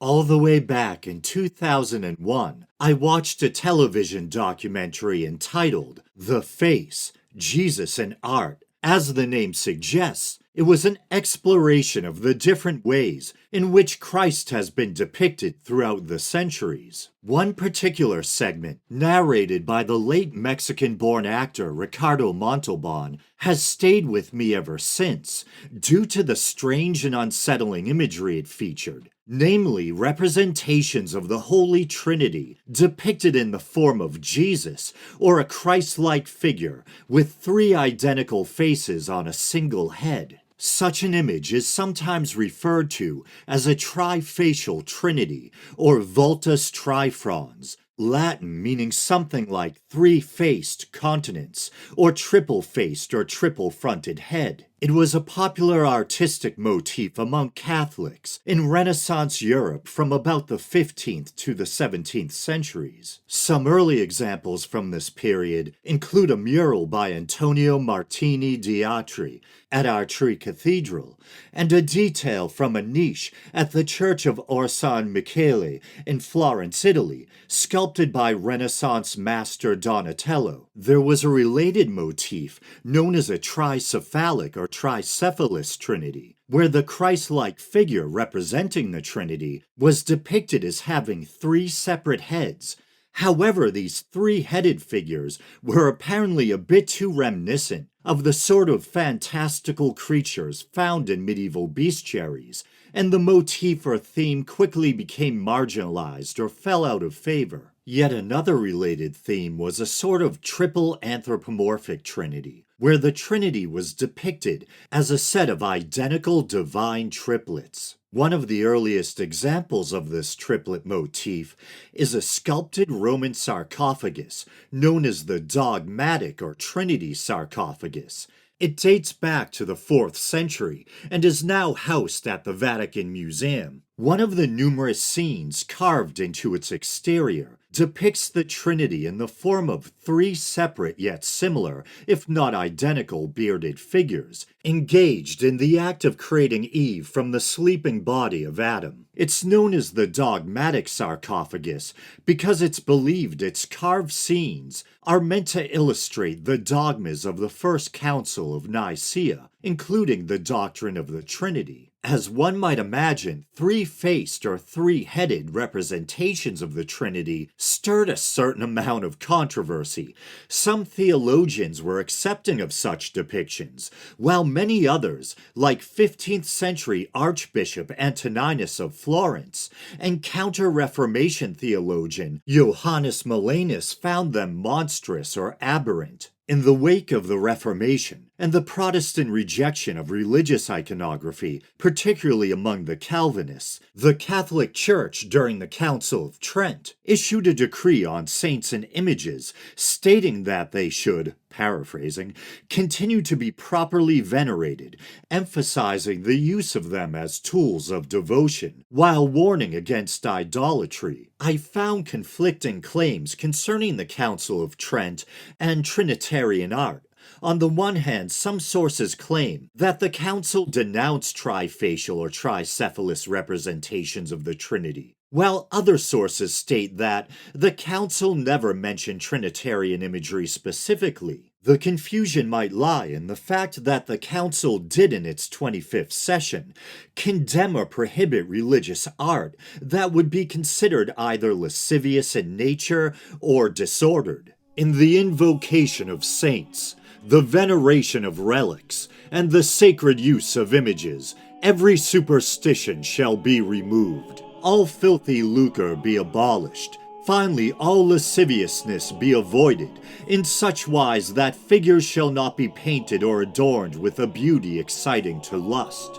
All the way back in 2001, I watched a television documentary entitled The Face, Jesus and Art. As the name suggests, it was an exploration of the different ways in which Christ has been depicted throughout the centuries. One particular segment, narrated by the late Mexican-born actor Ricardo Montalban, has stayed with me ever since, due to the strange and unsettling imagery it featured. Namely, representations of the Holy Trinity depicted in the form of Jesus, or a Christ-like figure with three identical faces on a single head. Such an image is sometimes referred to as a Trifacial Trinity, or vultus trifrons, Latin meaning something like three-faced countenance, or triple-faced or triple-fronted head. It was a popular artistic motif among Catholics in Renaissance Europe from about the 15th to the 17th centuries. Some early examples from this period include a mural by Antonio Martini di Atri at Artri Cathedral, and a detail from a niche at the Church of Orsan Michele in Florence, Italy, sculpted by Renaissance master Donatello. There was a related motif known as a tricephalic or tricephalous Trinity, where the Christ-like figure representing the Trinity was depicted as having three separate heads. However, these three-headed figures were apparently a bit too reminiscent of the sort of fantastical creatures found in medieval bestiaries, and the motif or theme quickly became marginalized or fell out of favor. Yet another related theme was a sort of triple anthropomorphic Trinity, where the Trinity was depicted as a set of identical divine triplets. One of the earliest examples of this triplet motif is a sculpted Roman sarcophagus known as the Dogmatic or Trinity sarcophagus. It dates back to the 4th century and is now housed at the Vatican Museum. One of the numerous scenes carved into its exterior depicts the Trinity in the form of three separate yet similar, if not identical, bearded figures, engaged in the act of creating Eve from the sleeping body of Adam. It's known as the Dogmatic sarcophagus because it's believed its carved scenes are meant to illustrate the dogmas of the First Council of Nicaea, including the doctrine of the Trinity. As one might imagine, three-faced or three-headed representations of the Trinity stirred a certain amount of controversy. Some theologians were accepting of such depictions, while many others, like 15th century Archbishop Antoninus of Florence and Counter-Reformation theologian Johannes Malanus, found them monstrous or aberrant. In the wake of the Reformation and the Protestant rejection of religious iconography, particularly among the Calvinists, the Catholic Church during the Council of Trent issued a decree on saints and images stating that they should, paraphrasing, continue to be properly venerated, emphasizing the use of them as tools of devotion, while warning against idolatry. I found conflicting claims concerning the Council of Trent and Trinitarian art. On the one hand, some sources claim that the Council denounced trifacial or tricephalous representations of the Trinity, while other sources state that the Council never mentioned Trinitarian imagery specifically. The confusion might lie in the fact that the Council did in its 25th session condemn or prohibit religious art that would be considered either lascivious in nature or disordered. In the invocation of saints, the veneration of relics, and the sacred use of images, every superstition shall be removed. All filthy lucre be abolished. Finally, all lasciviousness be avoided, in such wise that figures shall not be painted or adorned with a beauty exciting to lust.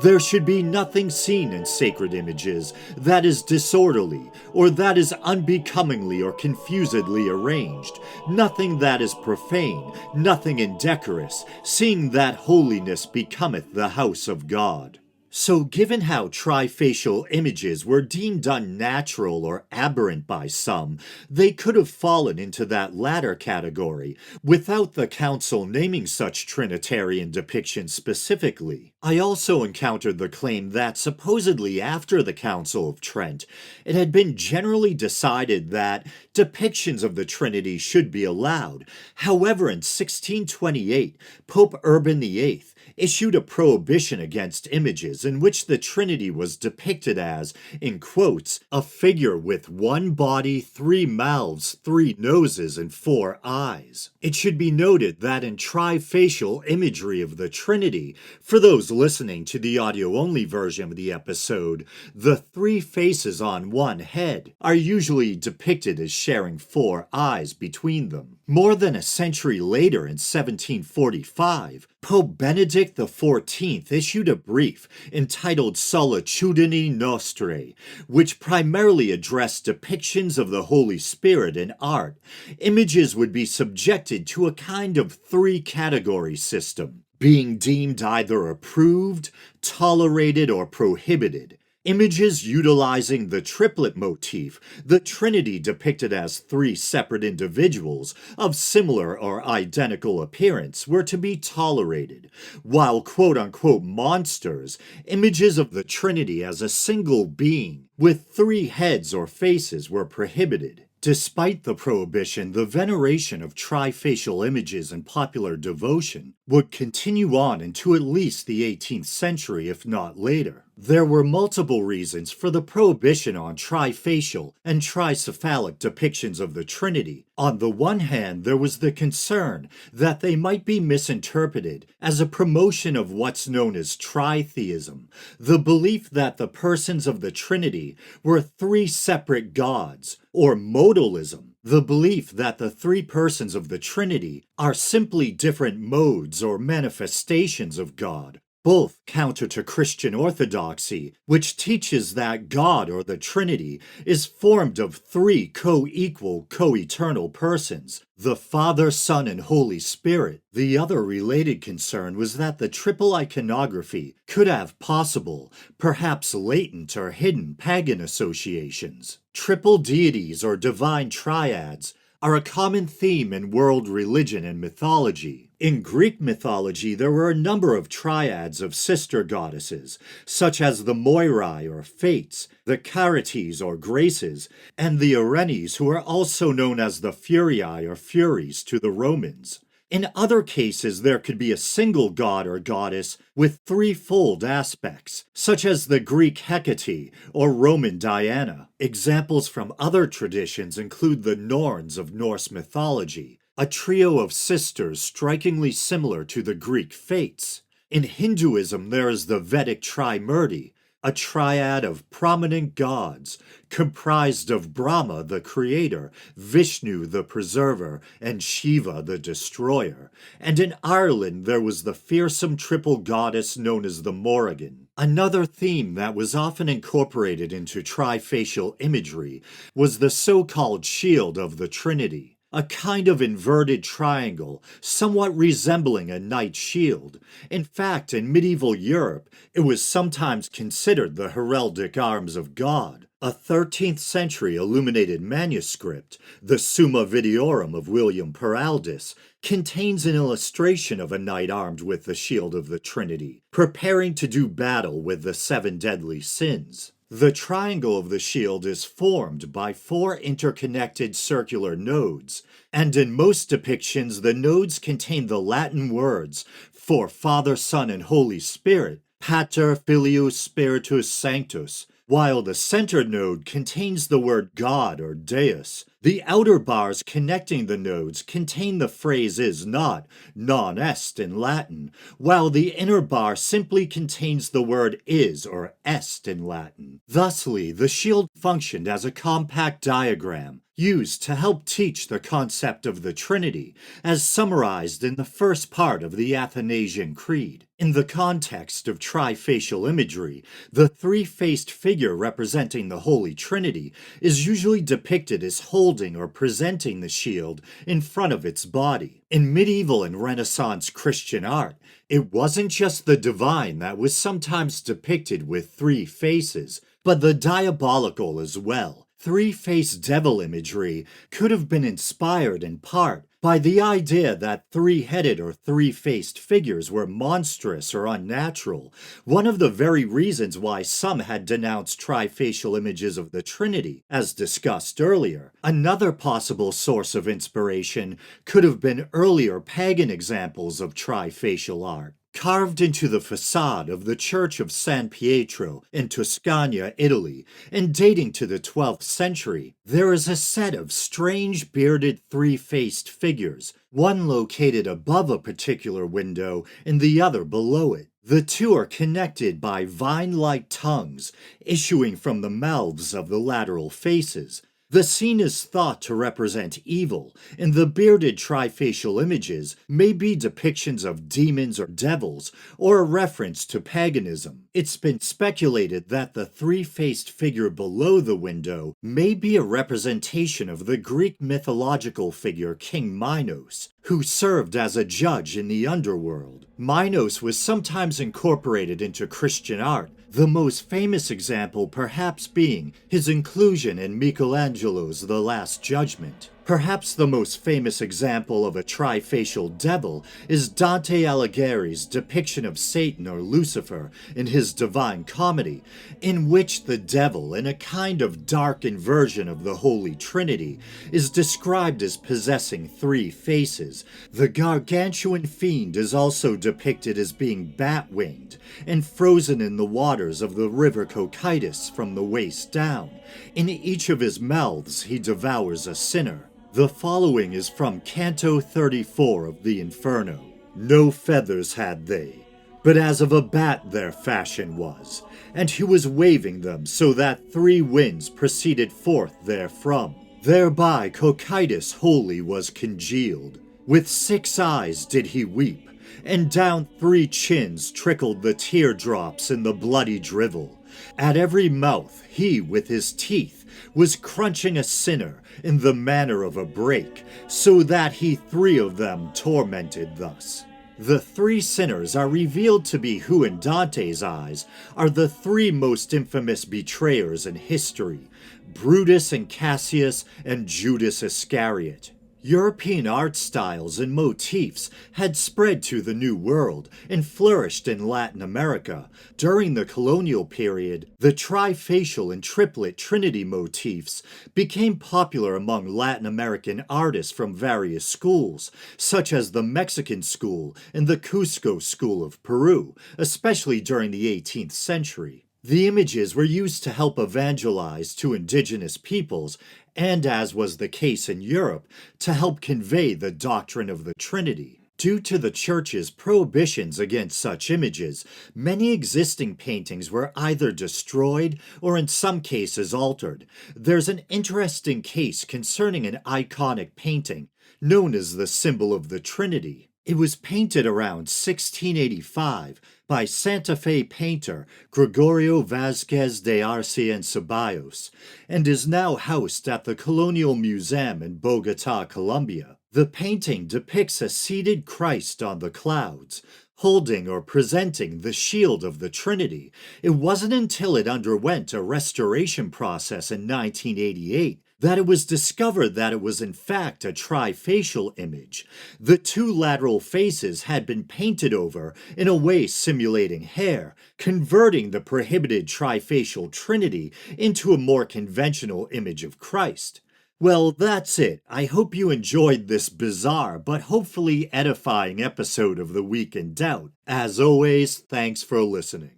There should be nothing seen in sacred images that is disorderly, or that is unbecomingly or confusedly arranged, nothing that is profane, nothing indecorous, seeing that holiness becometh the house of God. So, given how trifacial images were deemed unnatural or aberrant by some, they could have fallen into that latter category without the council naming such Trinitarian depictions specifically. I also encountered the claim that supposedly after the Council of Trent, it had been generally decided that depictions of the Trinity should be allowed. However, in 1628, Pope Urban VIII issued a prohibition against images in which the Trinity was depicted as, in quotes, a figure with one body, three mouths, three noses, and four eyes. It should be noted that in trifacial imagery of the Trinity, for those listening to the audio-only version of the episode, the three faces on one head are usually depicted as sharing four eyes between them. More than a century later, in 1745, Pope Benedict XIV issued a brief entitled Sollicitudini Nostrae, which primarily addressed depictions of the Holy Spirit in art. Images would be subjected to a kind of three-category system, being deemed either approved, tolerated, or prohibited. Images utilizing the triplet motif, the Trinity depicted as three separate individuals of similar or identical appearance, were to be tolerated, while quote-unquote monsters, images of the Trinity as a single being with three heads or faces, were prohibited. Despite the prohibition, the veneration of trifacial images in popular devotion would continue on into at least the 18th century, if not later. There were multiple reasons for the prohibition on trifacial and tricephalic depictions of the Trinity. On the one hand, there was the concern that they might be misinterpreted as a promotion of what's known as tritheism, the belief that the persons of the Trinity were three separate gods, or modalism, the belief that the three persons of the Trinity are simply different modes or manifestations of God, both counter to Christian orthodoxy, which teaches that God, or the Trinity, is formed of three co-equal, co-eternal persons, the Father, Son, and Holy Spirit. The other related concern was that the triple iconography could have possible, perhaps latent or hidden pagan associations. Triple deities or divine triads are a common theme in world religion and mythology. In Greek mythology, there were a number of triads of sister goddesses, such as the Moirai or Fates, the Charites or Graces, and the Erinyes, who are also known as the Furiae or Furies to the Romans. In other cases, there could be a single god or goddess with threefold aspects, such as the Greek Hecate or Roman Diana. Examples from other traditions include the Norns of Norse mythology, a trio of sisters strikingly similar to the Greek Fates. In Hinduism, there is the Vedic Trimurti, a triad of prominent gods, comprised of Brahma, the creator, Vishnu, the preserver, and Shiva, the destroyer. And in Ireland, there was the fearsome triple goddess known as the Morrigan. Another theme that was often incorporated into trifacial imagery was the so-called shield of the Trinity, a kind of inverted triangle, somewhat resembling a knight's shield. In fact, in medieval Europe, it was sometimes considered the heraldic arms of God. A 13th century illuminated manuscript, the Summa Videorum of William Peraldus, contains an illustration of a knight armed with the shield of the Trinity, preparing to do battle with the seven deadly sins. The triangle of the shield is formed by four interconnected circular nodes, and in most depictions the nodes contain the Latin words for Father, Son, and Holy Spirit, Pater, Filius, Spiritus Sanctus, while the center node contains the word God or Deus. The outer bars connecting the nodes contain the phrase is not, non est in Latin, while the inner bar simply contains the word is or est in Latin. Thusly, the shield functioned as a compact diagram, used to help teach the concept of the Trinity, as summarized in the first part of the Athanasian Creed. In the context of trifacial imagery, the three-faced figure representing the Holy Trinity is usually depicted as holding or presenting the shield in front of its body. In medieval and Renaissance Christian art, it wasn't just the divine that was sometimes depicted with three faces, but the diabolical as well. Three-faced devil imagery could have been inspired in part by the idea that three-headed or three-faced figures were monstrous or unnatural, one of the very reasons why some had denounced trifacial images of the Trinity, as discussed earlier. Another possible source of inspiration could have been earlier pagan examples of trifacial art. Carved into the facade of the Church of San Pietro in Tuscany, Italy, and dating to the 12th century, there is a set of strange bearded three-faced figures, one located above a particular window and the other below it. The two are connected by vine-like tongues issuing from the mouths of the lateral faces. The scene is thought to represent evil, and the bearded trifacial images may be depictions of demons or devils, or a reference to paganism. It's been speculated that the three-faced figure below the window may be a representation of the Greek mythological figure King Minos, who served as a judge in the underworld. Minos was sometimes incorporated into Christian art, the most famous example perhaps being his inclusion in Michelangelo's The Last Judgment. Perhaps the most famous example of a trifacial devil is Dante Alighieri's depiction of Satan or Lucifer in his Divine Comedy, in which the devil, in a kind of dark inversion of the Holy Trinity, is described as possessing three faces. The gargantuan fiend is also depicted as being bat-winged and frozen in the waters of the river Cocytus from the waist down. In each of his mouths he devours a sinner. The following is from Canto 34 of the Inferno. No feathers had they, but as of a bat their fashion was, and he was waving them so that three winds proceeded forth therefrom. Thereby Cocytus wholly was congealed. With 6 eyes did he weep, and down 3 chins trickled the teardrops in the bloody drivel. At every mouth he with his teeth was crunching a sinner in the manner of a brake, so that he 3 of them tormented thus. The 3 sinners are revealed to be who in Dante's eyes are the 3 most infamous betrayers in history, Brutus and Cassius and Judas Iscariot. European art styles and motifs had spread to the New World and flourished in Latin America. During the colonial period, the trifacial and triplet Trinity motifs became popular among Latin American artists from various schools, such as the Mexican school and the Cusco school of Peru, especially during the 18th century. The images were used to help evangelize to indigenous peoples, and as was the case in Europe, to help convey the doctrine of the Trinity. Due to the Church's prohibitions against such images, many existing paintings were either destroyed or in some cases altered. There's an interesting case concerning an iconic painting known as the symbol of the Trinity. It was painted around 1685 by Santa Fe painter Gregorio Vázquez de Arce and Ceballos, and is now housed at the Colonial Museum in Bogotá, Colombia. The painting depicts a seated Christ on the clouds, holding or presenting the shield of the Trinity. It wasn't until it underwent a restoration process in 1988 that it was discovered that it was in fact a trifacial image. The 2 lateral faces had been painted over in a way simulating hair, converting the prohibited trifacial Trinity into a more conventional image of Christ. Well, that's it. I hope you enjoyed this bizarre but hopefully edifying episode of The Week in Doubt. As always, thanks for listening.